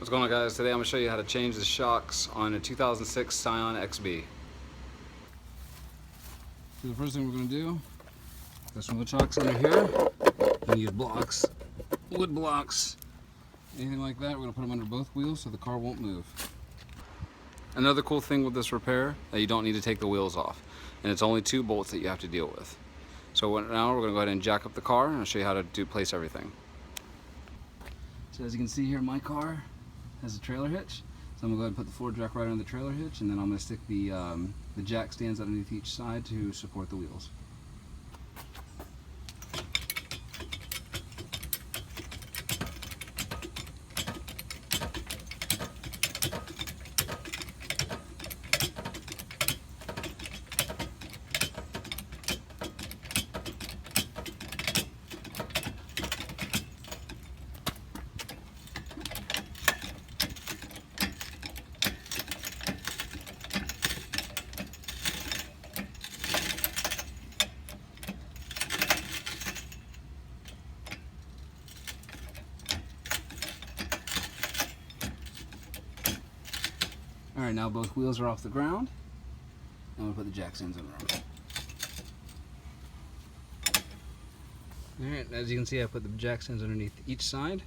What's going on, guys? Today I'm going to show you how to change the shocks on a 2006 Scion XB. So the first thing we're going to do, there's some wood shocks under here. We use blocks, wood blocks, anything like that. We're going to put them under both wheels so the car won't move. Another cool thing with this repair, that you don't need to take the wheels off. And it's only 2 bolts that you have to deal with. So now we're going to go ahead and jack up the car and I'll show you how to place everything. So as you can see here, my car has a trailer hitch. So I'm going to go ahead and put the floor jack right on the trailer hitch, and then I'm going to stick the jack stands underneath each side to support the wheels. Alright, now both wheels are off the ground. I'm going to put the jack stands under them. Alright, as you can see, I put the jack stands underneath each side.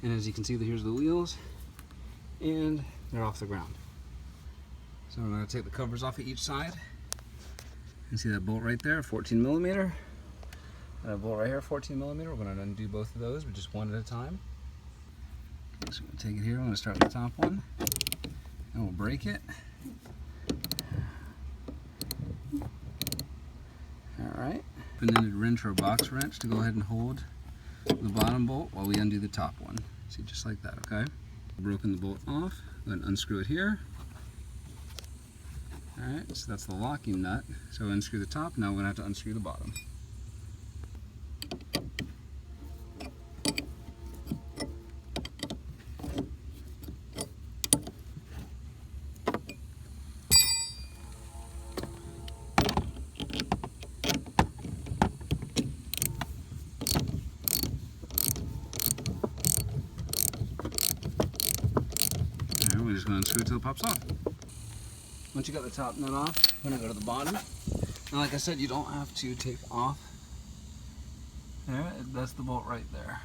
And as you can see, here's the wheels. And they're off the ground. So I'm going to take the covers off of each side. You can see that bolt right there, 14 millimeter. And a bolt right here, 14 millimeter. We're going to undo both of those, but just one at a time. So I'm going to take it here. I'm going to start with the top one. And we'll break it. Alright. And then a wrench or a box wrench to go ahead and hold the bottom bolt while we undo the top one. See, just like that, okay? Broken the bolt off. Go ahead and unscrew it here. Alright, so that's the locking nut. So unscrew the top, now we're going to have to unscrew the bottom. We're just going to unscrew it until it pops off. Once you got the top nut off, we're going to go to the bottom. And like I said, you don't have to take off. There, that's the bolt right there.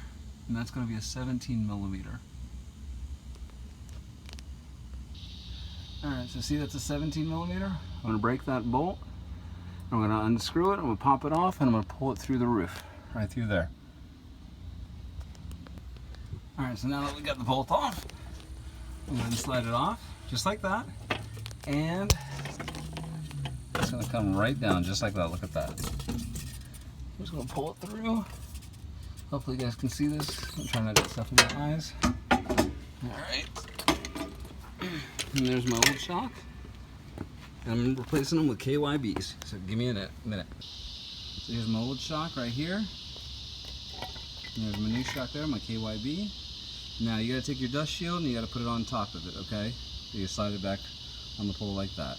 And that's going to be a 17 millimeter. Alright, so see that's a 17 millimeter? I'm going to break that bolt. I'm going to unscrew it, I'm going to pop it off, and I'm going to pull it through the roof. Right through there. Alright, so now that we got the bolt off, I'm going to slide it off, just like that, and it's going to come right down, just like that. Look at that. I'm just going to pull it through. Hopefully you guys can see this. I'm trying not to get stuff in my eyes. Alright. And there's my old shock. And I'm replacing them with KYBs, so give me a minute. So here's my old shock right here. And there's my new shock there, my KYB. Now you gotta take your dust shield and you gotta put it on top of it, okay? So you slide it back on the pole like that.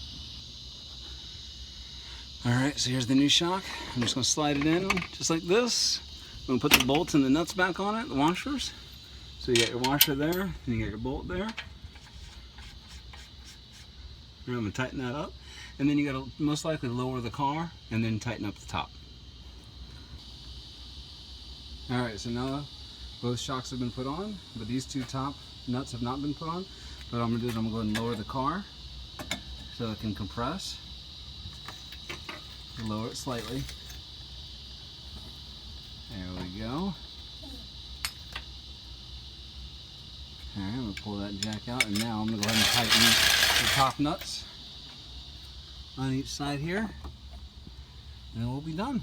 Alright, so here's the new shock. I'm just gonna slide it in just like this. I'm gonna put the bolts and the nuts back on it, the washers. So you got your washer there, and you got your bolt there. I'm gonna tighten that up. And then you gotta most likely lower the car and then tighten up the top. Alright, so now both shocks have been put on, but these 2 top nuts have not been put on. What I'm going to do is I'm going to go ahead and lower the car so it can compress. Lower it slightly. There we go. Alright, I'm going to pull that jack out, and now I'm going to go ahead and tighten the top nuts on each side here, and then we'll be done.